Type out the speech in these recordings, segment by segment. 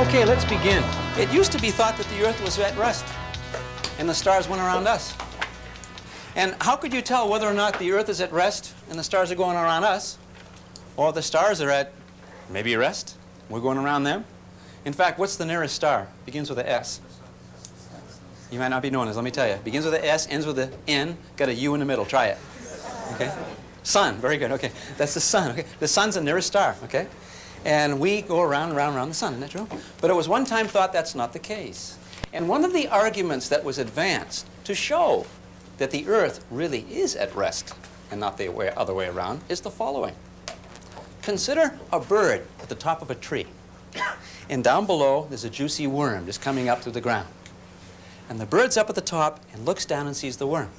Okay, let's begin. It used to be thought that the Earth was at rest and the stars went around us. And how could you tell whether or not the Earth is at rest and the stars are going around us, or the stars are at maybe rest, we're going around them? In fact, what's the nearest star? Begins with a S. You might not be knowing this, let me tell you. Begins with a S, ends with an N, got a U in the middle. Try it. Okay? Sun, very good. Okay, that's the sun. Okay, the sun's the nearest star. Okay, and we go around and around and around the sun. Isn't that true? But it was one time thought that's not the case. And one of the arguments that was advanced to show that the Earth really is at rest and not the other way around is the following. Consider a bird at the top of a tree. And down below, there's a juicy worm just coming up through the ground. And the bird's up at the top and looks down and sees the worm.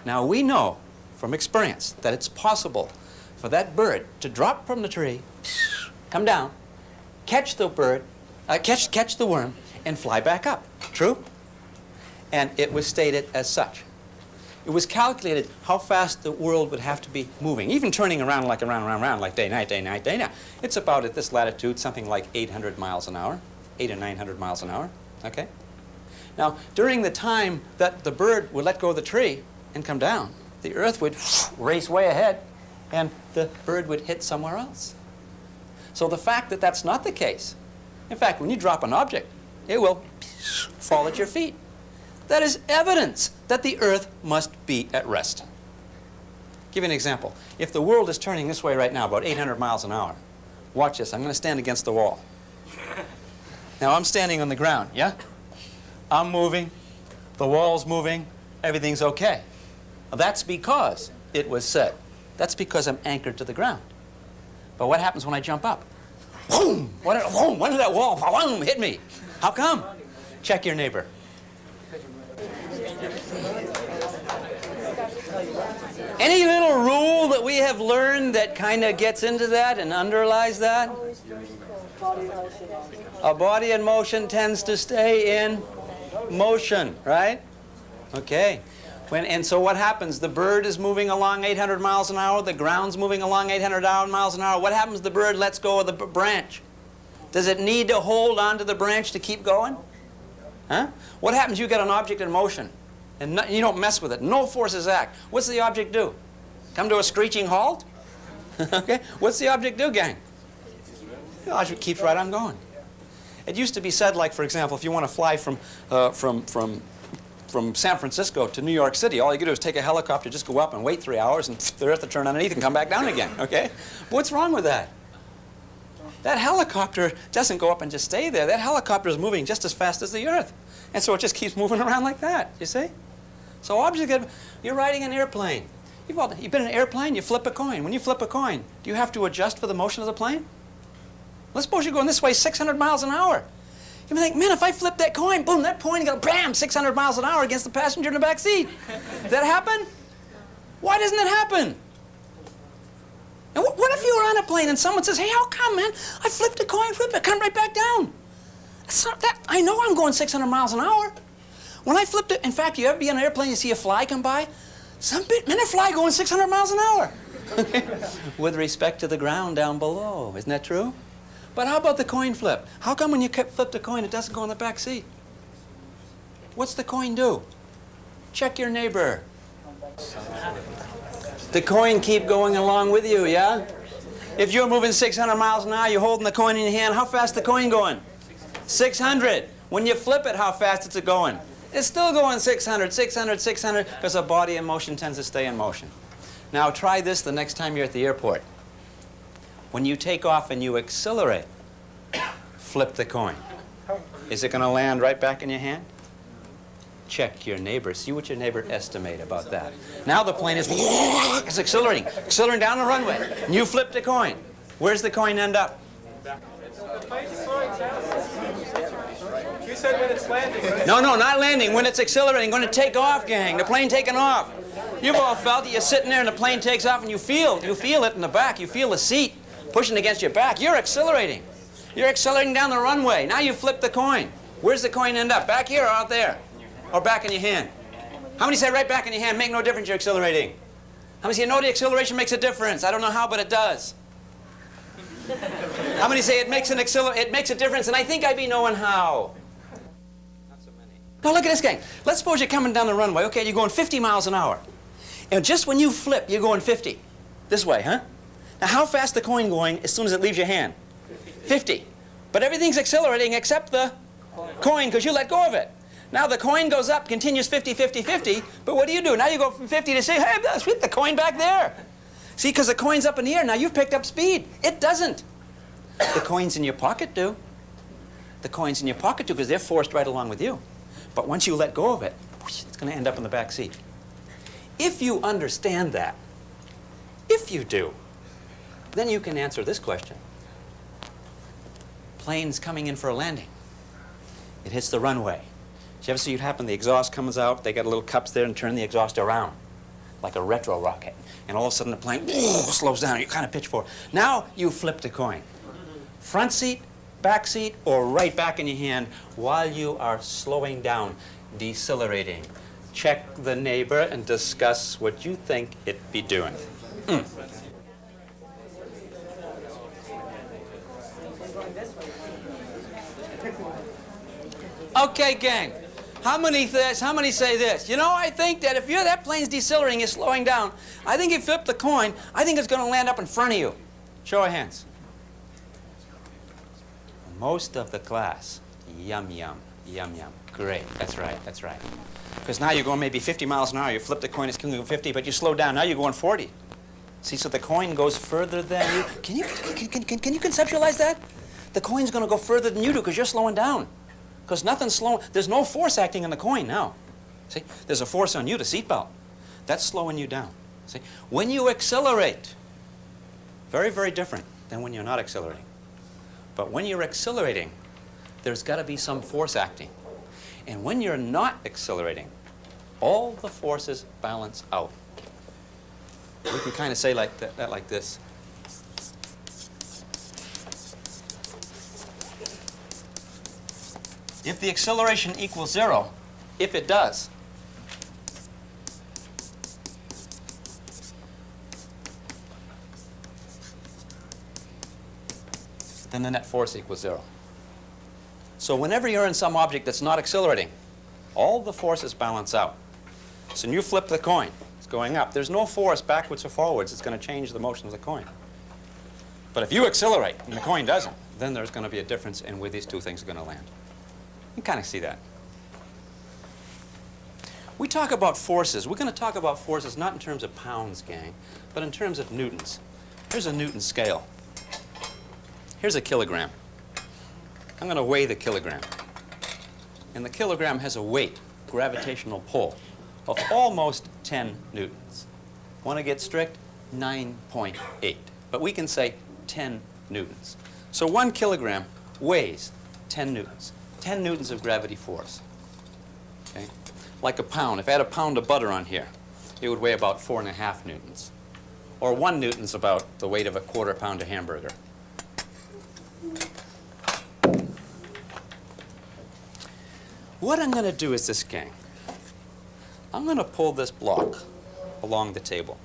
Now, we know from experience that it's possible for that bird to drop from the tree, come down, catch the bird, catch the worm, and fly back up. True? And it was stated as such. It was calculated how fast the world would have to be moving, even turning around like day, night, day, night, day, night. It's about at this latitude something like 800 miles an hour, 800 or 900 miles an hour. Okay? Now, during the time that the bird would let go of the tree and come down, the Earth would race way ahead, and the bird would hit somewhere else. So the fact that that's not the case, in fact, when you drop an object, it will fall at your feet. That is evidence that the Earth must be at rest. Give you an example. If the world is turning this way right now, about 800 miles an hour, watch this. I'm going to stand against the wall. Now, I'm standing on the ground, yeah? I'm moving, the wall's moving, everything's okay. That's because it was said. That's because I'm anchored to the ground. But what happens when I jump up? Boom! When did that wall boom, hit me? How come? Check your neighbor. Any little rule that we have learned that kind of gets into that and underlies that? A body in motion tends to stay in motion, right? Okay. And so what happens? The bird is moving along 800 miles an hour. The ground's moving along 800 miles an hour. What happens? The bird lets go of the branch. Does it need to hold onto the branch to keep going? Huh? What happens? You got an object in motion, and you don't mess with it. No forces act. What's the object do? Come to a screeching halt? Okay. What's the object do, gang? The object keeps right on going. It used to be said, like, for example, if you want to fly from San Francisco to New York City, all you do is take a helicopter, just go up and wait 3 hours, and the Earth will turn underneath and come back down again, okay? What's wrong with that? That helicopter doesn't go up and just stay there. That helicopter is moving just as fast as the Earth. And so it just keeps moving around like that, you see? So you're riding an airplane. You've been in an airplane, you flip a coin. When you flip a coin, do you have to adjust for the motion of the plane? Let's suppose you're going this way 600 miles an hour. You may think, man, if I flip that coin, boom, that coin goes bam, 600 miles an hour against the passenger in the back seat. Does that happen? Why doesn't it happen? And what if you were on a plane and someone says, hey, how come, man? I flipped a coin, it come right back down. I know I'm going 600 miles an hour. When I flipped it, in fact, you ever be on an airplane, you see a fly come by? Man, a fly going 600 miles an hour. With respect to the ground down below, isn't that true? But how about the coin flip? How come when you flip the coin, it doesn't go in the back seat? What's the coin do? Check your neighbor. The coin keep going along with you, yeah? If you're moving 600 miles an hour, you're holding the coin in your hand, how fast is the coin going? 600. When you flip it, how fast is it going? It's still going 600, 600, 600, because a body in motion tends to stay in motion. Now try this the next time you're at the airport. When you take off and you accelerate, flip the coin. Is it going to land right back in your hand? Check your neighbor. See what your neighbor estimate about that. Now the plane is it's accelerating down the runway. And you flip the coin. Where's the coin end up? You said when it's landing. No, not landing. When it's accelerating, going to take off, gang. The plane taking off. You've all felt it. You're sitting there and the plane takes off and you feel it in the back. You feel the seat pushing against your back. You're accelerating. You're accelerating down the runway. Now you flip the coin. Where's the coin end up? Back here or out there? Or back in your hand? How many say right back in your hand? Make no difference, you're accelerating. How many say, no, the acceleration makes a difference? I don't know how, but it does. How many say it makes it makes a difference, and I think I be knowing how? Not so many. Now look at this, gang. Let's suppose you're coming down the runway. Okay, you're going 50 miles an hour. And just when you flip, you're going 50. This way, huh? Now how fast the coin going as soon as it leaves your hand? 50. But everything's accelerating except the coin, because you let go of it. Now the coin goes up, continues 50, 50, 50, but what do? Now you go from 50 to say, hey, let's hit the coin back there. See, because the coin's up in the air, now you've picked up speed. It doesn't. The coins in your pocket do. The coins in your pocket do, because they're forced right along with you. But once you let go of it, it's going to end up in the back seat. If you understand that, if you do, then you can answer this question. Plane's coming in for a landing. It hits the runway. Did you ever see it happen? The exhaust comes out, they got little cups there and turn the exhaust around, like a retro rocket. And all of a sudden the plane slows down, and you kind of pitch forward. Now you flip the coin. Front seat, back seat, or right back in your hand while you are slowing down, decelerating. Check the neighbor and discuss what you think it be doing. Okay, gang. How many say this? You know, I think that if that plane's decelerating, it's slowing down. I think if you flip the coin, I think it's going to land up in front of you. Show of hands. Most of the class. Yum, yum, yum, yum. Great. That's right. That's right. Because now you're going maybe 50 miles an hour. You flip the coin, it's going 50, but you slow down. Now you're going 40. See, so the coin goes further than you. Can you conceptualize that? The coin's going to go further than you do because you're slowing down. Because nothing's slowing. There's no force acting on the coin now. See, there's a force on you, the seatbelt. That's slowing you down. See, when you accelerate, very, very different than when you're not accelerating. But when you're accelerating, there's got to be some force acting. And when you're not accelerating, all the forces balance out. We can kind of say like that like this. If the acceleration equals 0, if it does, then the net force equals 0. So whenever you're in some object that's not accelerating, all the forces balance out. So when you flip the coin, it's going up. There's no force backwards or forwards. It's going to change the motion of the coin. But if you accelerate and the coin doesn't, then there's going to be a difference in where these two things are going to land. You can kind of see that. We talk about forces. We're going to talk about forces not in terms of pounds, gang, but in terms of newtons. Here's a Newton scale. Here's a kilogram. I'm going to weigh the kilogram. And the kilogram has a weight, gravitational pull, of almost 10 newtons. Want to get strict? 9.8. But we can say 10 newtons. So 1 kilogram weighs 10 newtons. 10 newtons of gravity force. Okay? Like a pound. If I had a pound of butter on here, it would weigh about 4.5 newtons. Or 1 newton's about the weight of a quarter pound of hamburger. What I'm going to do is this, gang. I'm going to pull this block along the table.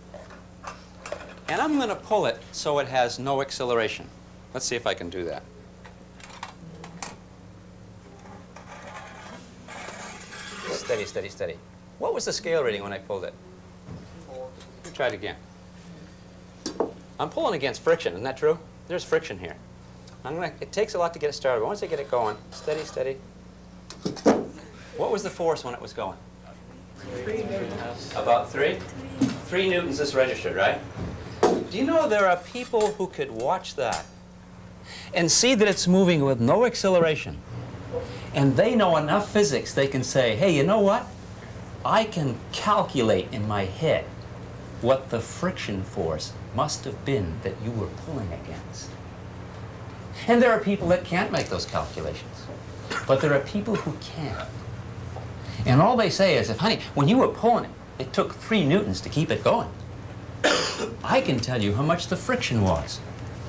And I'm going to pull it so it has no acceleration. Let's see if I can do that. Steady, steady, steady. What was the scale reading when I pulled it? 4. Try it again. I'm pulling against friction, isn't that true? There's friction here. It takes a lot to get it started, but once I get it going, steady, steady. What was the force when it was going? 3 newtons. About 3? 3 newtons is registered, right? Do you know there are people who could watch that and see that it's moving with no acceleration? And they know enough physics, they can say, hey, you know what? I can calculate in my head what the friction force must have been that you were pulling against. And there are people that can't make those calculations. But there are people who can. And all they say is, honey, when you were pulling it, it took 3 newtons to keep it going. I can tell you how much the friction was,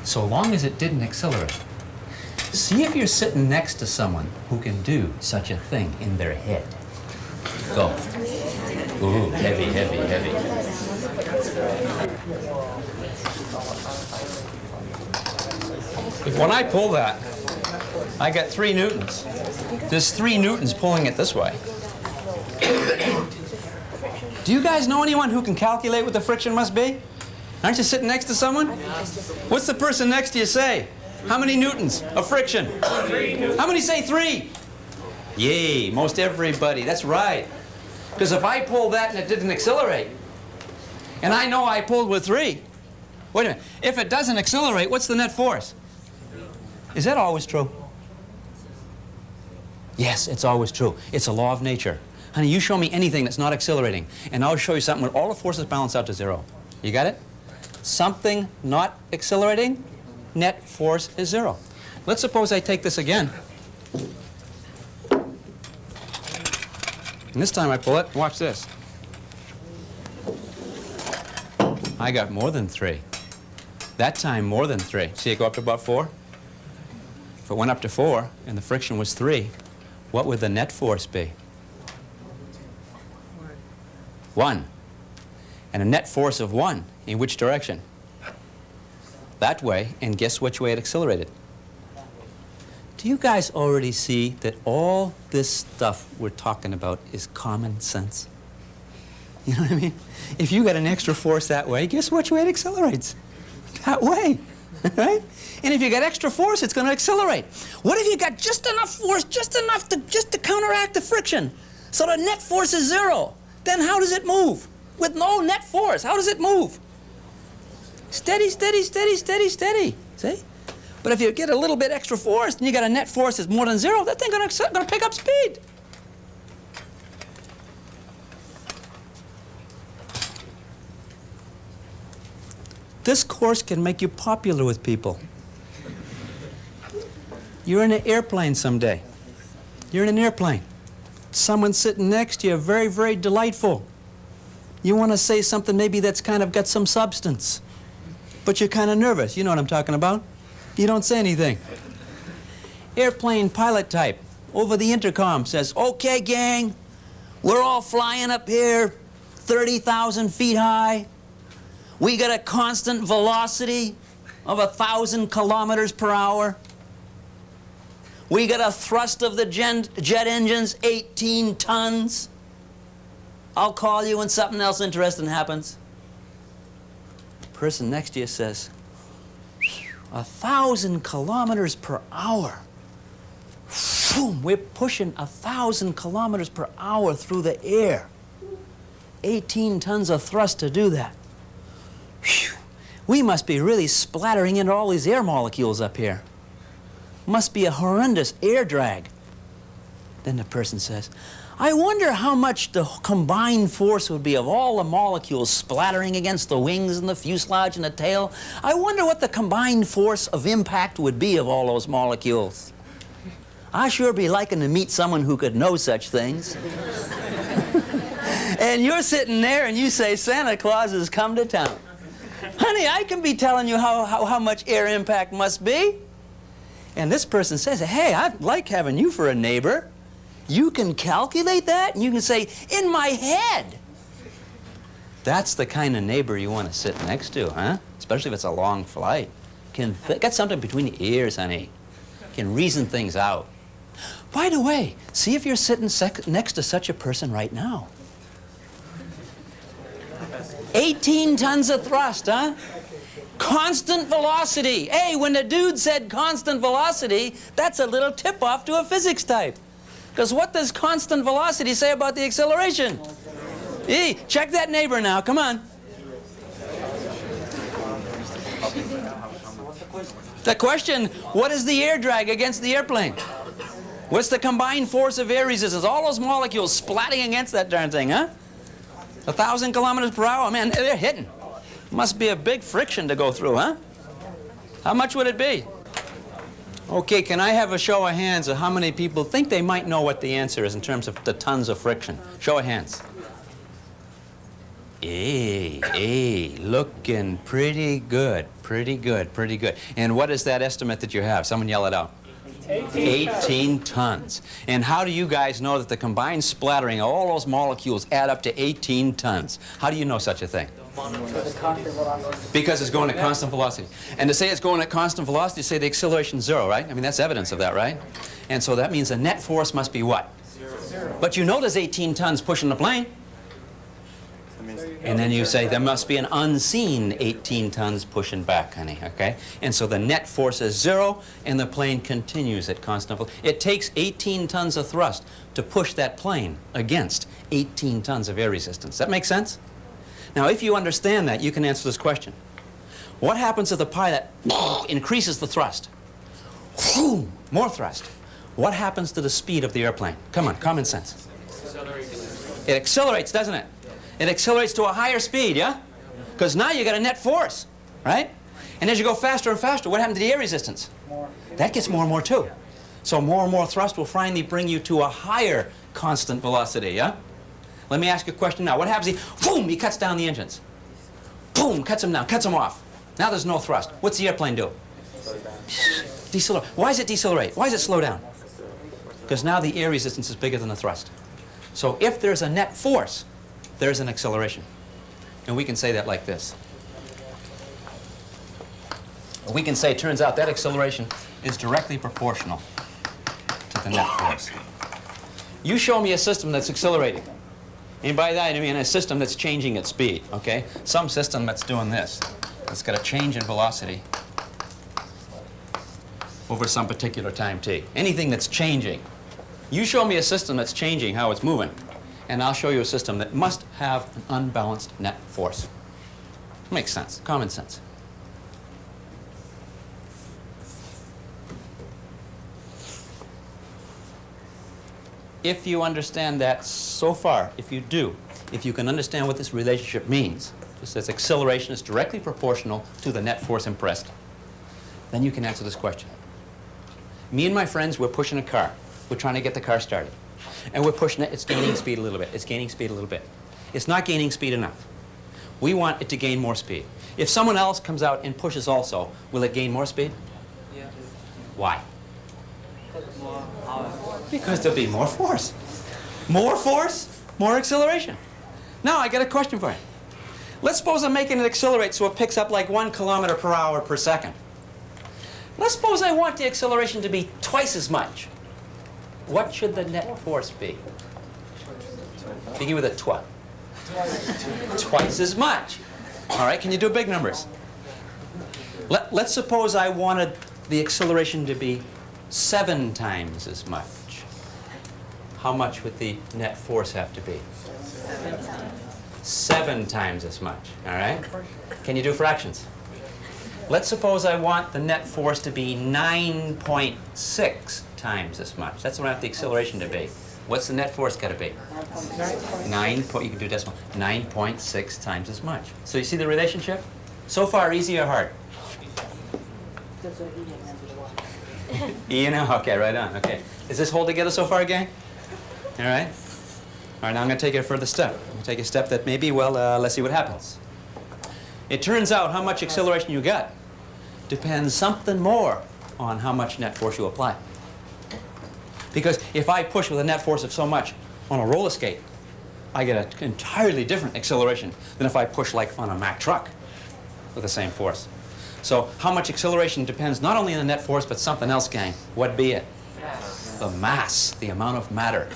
so long as it didn't accelerate. See if you're sitting next to someone who can do such a thing in their head. Go. Ooh, heavy, heavy, heavy. If when I pull that, I got 3 newtons. There's 3 newtons pulling it this way. Do you guys know anyone who can calculate what the friction must be? Aren't you sitting next to someone? What's the person next to you say? How many newtons of friction? 3. How many say 3? Yay, most everybody. That's right. Because if I pulled that and it didn't accelerate, and I know I pulled with 3, wait a minute. If it doesn't accelerate, what's the net force? Is that always true? Yes, it's always true. It's a law of nature. Honey, you show me anything that's not accelerating, and I'll show you something where all the forces balance out to 0. You got it? Something not accelerating, net force is 0. Let's suppose I take this again. And this time I pull it. Watch this. I got more than 3. That time more than 3. See it go up to about 4? If it went up to 4 and the friction was 3, what would the net force be? 1. And a net force of 1 in which direction? That way, and guess which way it accelerated? Do you guys already see that all this stuff we're talking about is common sense? You know what I mean? If you got an extra force that way, guess which way it accelerates? That way, right? And if you got extra force, it's going to accelerate. What if you got just enough force, just enough to counteract the friction, so the net force is 0? Then how does it move? With no net force, how does it move? Steady, steady, steady, steady, steady. See? But if you get a little bit extra force and you got a net force that's more than 0, that thing's going to pick up speed. This course can make you popular with people. You're in an airplane someday. You're in an airplane. Someone sitting next to you, very, very delightful. You want to say something maybe that's kind of got some substance, but you're kind of nervous. You know what I'm talking about? You don't say anything. Airplane pilot type over the intercom says, "Okay, gang, we're all flying up here 30,000 feet high. We got a constant velocity of 1,000 kilometers per hour. We got a thrust of the jet engines, 18 tons. I'll call you when something else interesting happens." The person next to you says, 1,000 kilometers per hour. Boom, we're pushing 1,000 kilometers per hour through the air. 18 tons of thrust to do that. Whew. We must be really splattering into all these air molecules up here. Must be a horrendous air drag. Then the person says, "I wonder how much the combined force would be of all the molecules splattering against the wings and the fuselage and the tail. I wonder what the combined force of impact would be of all those molecules. I sure be liking to meet someone who could know such things." And you're sitting there and you say, "Santa Claus has come to town." Honey, I can be telling you how much air impact must be. And this person says, "Hey, I'd like having you for a neighbor. You can calculate that, and you can say, 'In my head.'" That's the kind of neighbor you want to sit next to, huh? Especially if it's a long flight. Got something between the ears, honey. Can reason things out. By the way, see if you're sitting next to such a person right now. 18 tons of thrust, huh? Constant velocity. Hey, when the dude said constant velocity, that's a little tip-off to a physics type. Because what does constant velocity say about the acceleration? Hey, check that neighbor now, come on. The question, what is the air drag against the airplane? What's the combined force of air resistance? All those molecules splatting against that darn thing, huh? 1,000 kilometers per hour, man, they're hitting. Must be a big friction to go through, huh? How much would it be? Okay, can I have a show of hands of how many people think they might know what the answer is in terms of the tons of friction? Show of hands. Hey, looking pretty good, pretty good, pretty good. And what is that estimate that you have? Someone yell it out. 18 tons. And how do you guys know that the combined splattering of all those molecules add up to 18 tons? How do you know such a thing? Because it's going at constant velocity. And to say it's going at constant velocity, say the acceleration is 0, right? I mean, that's evidence of that, right? And so that means the net force must be what? 0. But you know there's 18 tons pushing the plane. And then you say there must be an unseen 18 tons pushing back, honey, okay? And so the net force is 0, and the plane continues at constant velocity. It takes 18 tons of thrust to push that plane against 18 tons of air resistance. That make sense? Now, if you understand that, you can answer this question. What happens if the pilot increases the thrust? More thrust. What happens to the speed of the airplane? Come on, common sense. It accelerates, doesn't it? It accelerates to a higher speed, yeah? Because now you got a net force, right? And as you go faster and faster, what happens to the air resistance? That gets more and more too. So more and more thrust will finally bring you to a higher constant velocity, yeah? Let me ask you a question now. What happens if, boom, he cuts down the engines? Boom, cuts them down, cuts them off. Now there's no thrust. What's the airplane do? Decelerate. Why does it decelerate? Why does it slow down? Because now the air resistance is bigger than the thrust. So if there's a net force, there's an acceleration. And we can say that like this. We can say, it turns out that acceleration is directly proportional to the net force. You show me a system that's accelerating. And by that, I mean a system that's changing its speed, okay? Some system that's doing this. It's got a change in velocity over some particular time t. Anything that's changing. You show me a system that's changing how it's moving, and I'll show you a system that must have an unbalanced net force. Makes sense, common sense. If you understand that so far, if you do, if you can understand what this relationship means, it says acceleration is directly proportional to the net force impressed, then you can answer this question. Me and my friends, we're pushing a car. We're trying to get the car started. And we're pushing it, it's gaining speed a little bit. It's gaining speed a little bit. It's not gaining speed enough. We want it to gain more speed. If someone else comes out and pushes also, will it gain more speed? Yeah. Why? More power. Because there'll be more force. More force, more acceleration. Now, I got a question for you. Let's suppose I'm making it accelerate so it picks up like 1 kilometer per hour per second. Let's suppose I want the acceleration to be twice as much. What should the net force be? Begin with a twi. Twice as much. All right, can you do big numbers? Let's suppose I wanted the acceleration to be 7 times as much. How much would the net force have to be? 7 times as much, all right? Can you do fractions? Let's suppose I want the net force to be 9.6 times as much. That's what I want the acceleration to be. What's the net force got to be? 9. You can do decimal. 9.6 times as much. So you see the relationship? So far, easy or hard? E and L. Okay, right on. Okay. Is this hold together so far, gang? All right. All right. Now I'm going to take it a further step. I'm going to take a step that maybe, well, let's see what happens. It turns out how much acceleration you got depends something more on how much net force you apply. Because if I push with a net force of so much on a roller skate, I get an entirely different acceleration than if I push like on a Mack truck with the same force. So how much acceleration depends not only on the net force, but something else, gang. What be it? Mass. The mass, the amount of matter,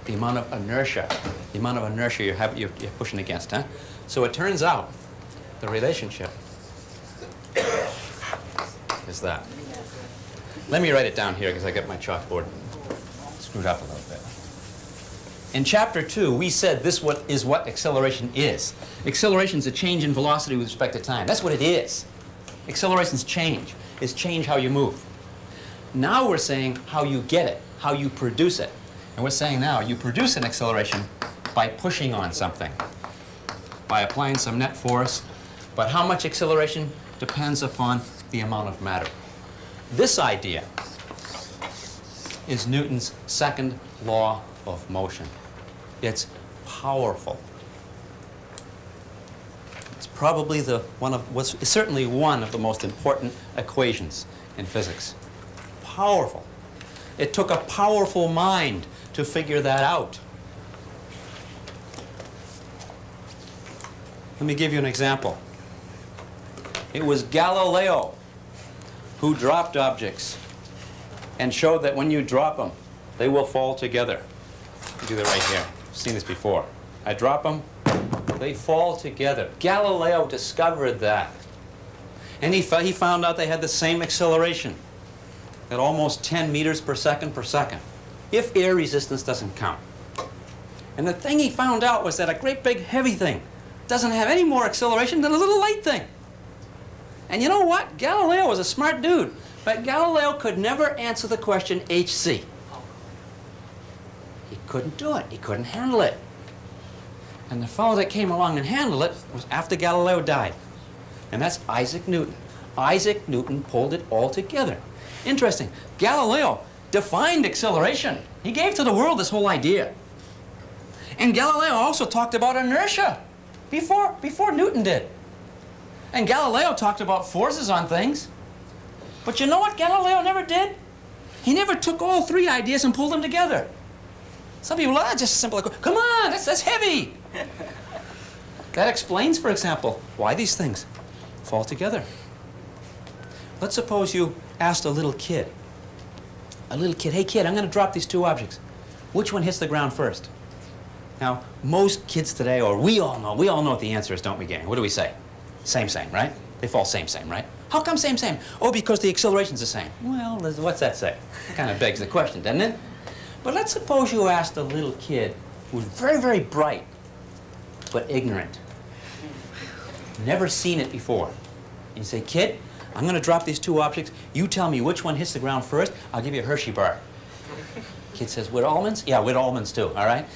the amount of inertia, you're pushing against, huh? So it turns out the relationship is that. Let me write it down here because I got my chalkboard screwed up a little bit. In chapter 2, we said this is what acceleration is. Acceleration is a change in velocity with respect to time. That's what it is. Acceleration's change. It's change how you move. Now we're saying how you get it, how you produce it. And we're saying now you produce an acceleration by pushing on something, by applying some net force. But how much acceleration depends upon the amount of matter. This idea is Newton's second law of motion. It's powerful. It's probably certainly one of the most important equations in physics. Powerful. It took a powerful mind to figure that out. Let me give you an example. It was Galileo who dropped objects and showed that when you drop them, they will fall together. I'll do that right here. I've seen this before. I drop them, they fall together. Galileo discovered that. And he found out they had the same acceleration at almost 10 meters per second, if air resistance doesn't count. And the thing he found out was that a great big heavy thing doesn't have any more acceleration than a little light thing. And you know what? Galileo was a smart dude, but Galileo could never answer the question HC. He couldn't do it. He couldn't handle it. And the fellow that came along and handled it was after Galileo died. And that's Isaac Newton. Isaac Newton pulled it all together. Interesting. Galileo defined acceleration. He gave to the world this whole idea. And Galileo also talked about inertia before Newton did. And Galileo talked about forces on things. But you know what Galileo never did? He never took all three ideas and pulled them together. Some people are just simple, like, come on, that's heavy. That explains, for example, why these things fall together. Let's suppose you asked a little kid, hey kid, I'm going to drop these two objects. Which one hits the ground first? Now, most kids today, or we all know what the answer is, don't we, gang? What do we say? Same, right? They fall same, right? How come same? Oh, because the acceleration's the same. Well, what's that say? Kind of begs the question, doesn't it? But let's suppose you asked a little kid who's very, very bright, but ignorant. Never seen it before. And you say, kid, I'm going to drop these two objects. You tell me which one hits the ground first. I'll give you a Hershey bar. Kid says, with almonds? Yeah, with almonds too, all right?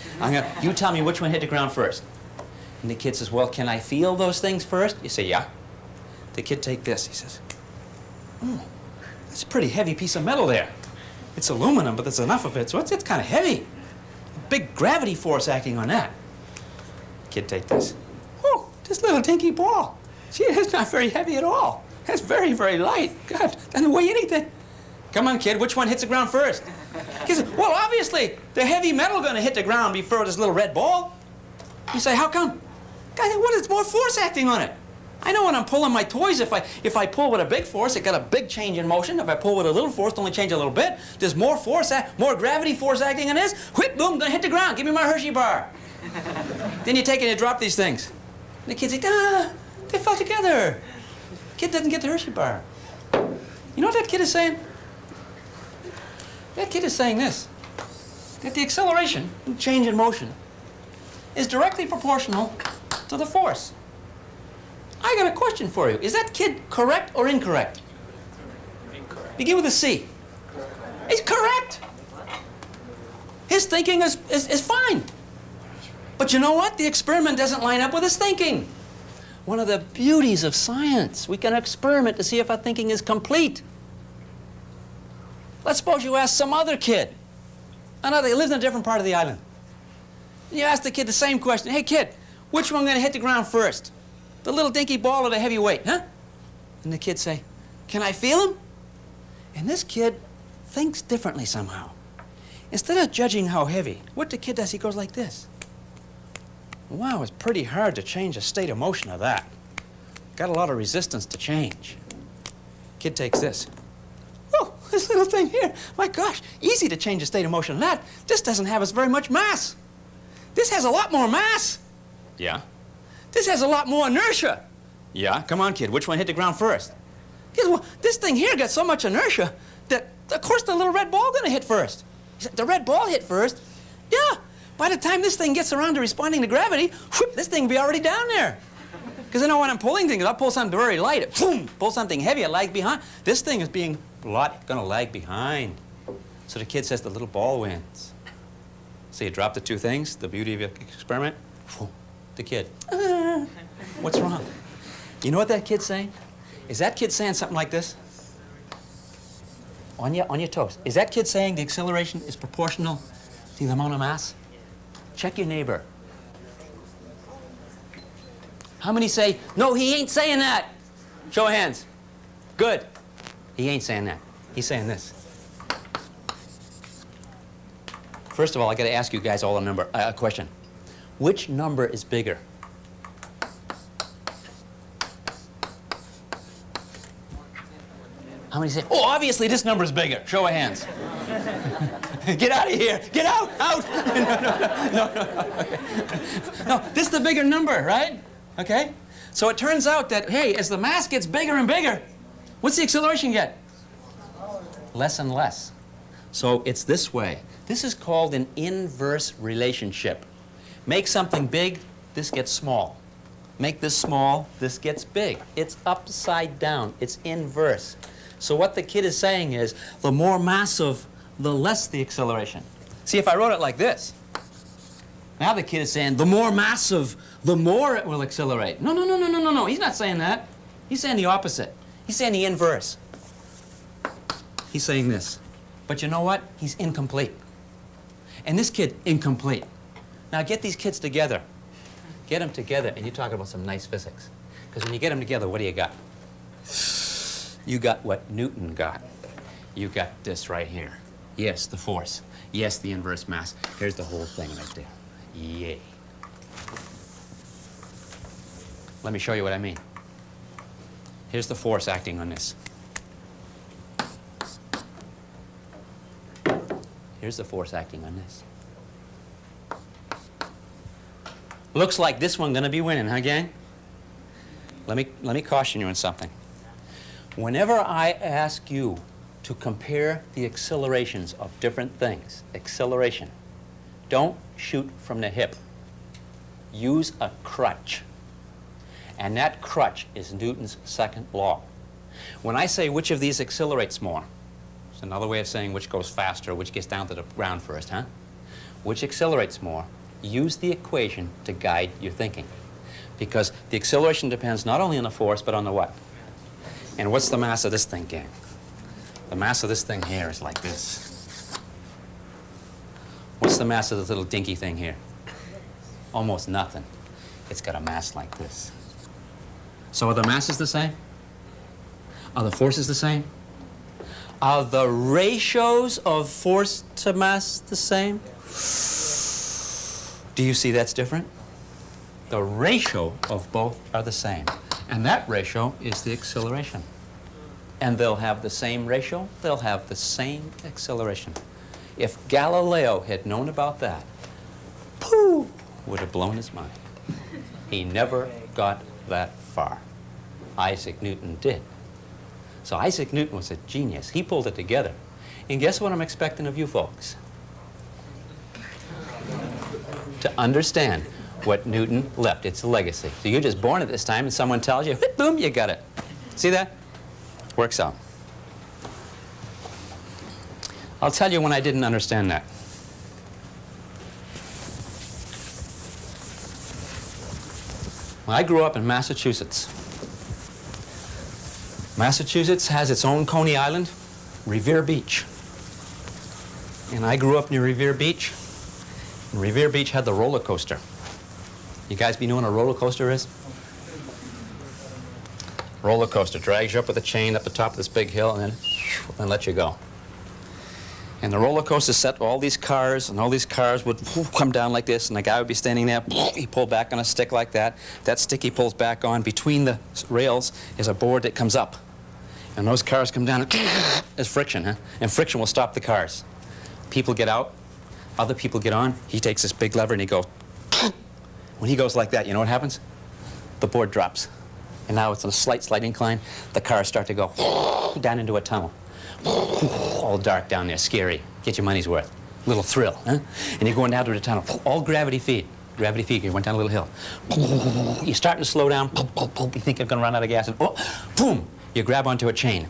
You tell me which one hit the ground first. And the kid says, well, can I feel those things first? You say, yeah. The kid take this. He says, that's a pretty heavy piece of metal there. It's aluminum, but there's enough of it, so it's kind of heavy. A big gravity force acting on that. Kid take this. Oh, this little tinky ball. Gee, it's not very heavy at all. It's very, very light. God, doesn't weigh anything. Come on, kid, which one hits the ground first? Kid says, well, obviously, the heavy metal going to hit the ground before this little red ball. You say, how come? God, what is more force acting on it? I know when I'm pulling my toys, if I pull with a big force, it got a big change in motion. If I pull with a little force, it only change a little bit. There's more force, more gravity force acting on this. Whip, boom, gonna hit the ground. Give me my Hershey bar. Then you take it and you drop these things. And the kids say, they fell together. Kid doesn't get the Hershey bar. You know what that kid is saying? That kid is saying this, that the acceleration, change in motion, is directly proportional to the force. I got a question for you. Is that kid correct or incorrect? Incorrect. Begin with a C. He's correct. His thinking is fine. But you know what? The experiment doesn't line up with his thinking. One of the beauties of science, we can experiment to see if our thinking is complete. Let's suppose you ask some other kid. Another, he lives in a different part of the island. And you ask the kid the same question. Hey, kid, which one going to hit the ground first? The little dinky ball or the heavy weight, huh? And the kid say, can I feel him? And this kid thinks differently somehow. Instead of judging how heavy, what the kid does, he goes like this. Wow, it's pretty hard to change the state of motion of that. Got a lot of resistance to change. Kid takes this. Oh, this little thing here. My gosh, easy to change the state of motion of that. This doesn't have as very much mass. This has a lot more mass. Yeah. This has a lot more inertia. Yeah, come on, kid. Which one hit the ground first? He says, well, this thing here got so much inertia that, of course, the little red ball gonna hit first. He said, the red ball hit first? Yeah. By the time this thing gets around to responding to gravity, whoop, this thing will be already down there. Because I know when I'm pulling things, I'll pull something very light, it, boom, pull something heavy, it lags behind. This thing is being gonna lag behind. So the kid says the little ball wins. So you drop the two things, the beauty of your experiment, whoop, the kid. What's wrong? You know what that kid's saying? Is that kid saying something like this? On your toes. Is that kid saying the acceleration is proportional to the amount of mass? Check your neighbor. How many say, no, he ain't saying that? Show of hands. Good. He ain't saying that. He's saying this. First of all, I got to ask you guys all a question. Which number is bigger? How many say, oh, obviously this number is bigger? Show of hands. Get out of here. Get out. Out. No, this is the bigger number, right? Okay? So it turns out that, hey, as the mass gets bigger and bigger, what's the acceleration get? Less and less. So it's this way. This is called an inverse relationship. Make something big, this gets small. Make this small, this gets big. It's upside down. It's inverse. So what the kid is saying is, the more massive, the less the acceleration. See, if I wrote it like this, now the kid is saying, the more massive, the more it will accelerate. No. He's not saying that. He's saying the opposite. He's saying the inverse. He's saying this. But you know what? He's incomplete. And this kid, incomplete. Now get these kids together. Get them together, and you talk about some nice physics. Because when you get them together, what do you got? You got what Newton got. You got this right here. Yes, the force. Yes, the inverse mass. Here's the whole thing right there. Yay. Let me show you what I mean. Here's the force acting on this. Here's the force acting on this. Looks like this one gonna be winning, huh, gang? Let me caution you on something. Whenever I ask you to compare the accelerations of different things, acceleration, don't shoot from the hip. Use a crutch. And that crutch is Newton's second law. When I say which of these accelerates more, it's another way of saying which goes faster, which gets down to the ground first, huh? Which accelerates more? Use the equation to guide your thinking. Because the acceleration depends not only on the force, but on the what? And what's the mass of this thing, gang? The mass of this thing here is like this. What's the mass of this little dinky thing here? Almost nothing. It's got a mass like this. So are the masses the same? Are the forces the same? Are the ratios of force to mass the same? Do you see that's different? The ratio of both are the same. And that ratio is the acceleration. And they'll have the same ratio, they'll have the same acceleration. If Galileo had known about that, pooh, would have blown his mind. He never got that far. Isaac Newton did. So Isaac Newton was a genius. He pulled it together. And guess what I'm expecting of you folks? To understand what Newton left. It's a legacy. So you're just born at this time and someone tells you, boom, you got it. See that? Works out. I'll tell you when I didn't understand that. When I grew up in Massachusetts. Massachusetts has its own Coney Island, Revere Beach. And I grew up near Revere Beach. And Revere Beach had the roller coaster. You guys be knowing what a roller coaster is? Roller coaster drags you up with a chain up the top of this big hill and then lets you go. And the roller coaster set all these cars, and all these cars would come down like this, and the guy would be standing there, he pulled back on a stick like that. That stick he pulls back on. Between the rails is a board that comes up. And those cars come down, and there's friction, huh? And friction will stop the cars. People get out, other people get on. He takes this big lever and he goes, when he goes like that, you know what happens? The board drops. And now it's on a slight incline. The cars start to go down into a tunnel. All dark down there, scary. Get your money's worth. Little thrill, huh? And you're going down to the tunnel. All gravity feed. Gravity feed. You went down a little hill. You're starting to slow down. You think you're going to run out of gas. And boom! You grab onto a chain.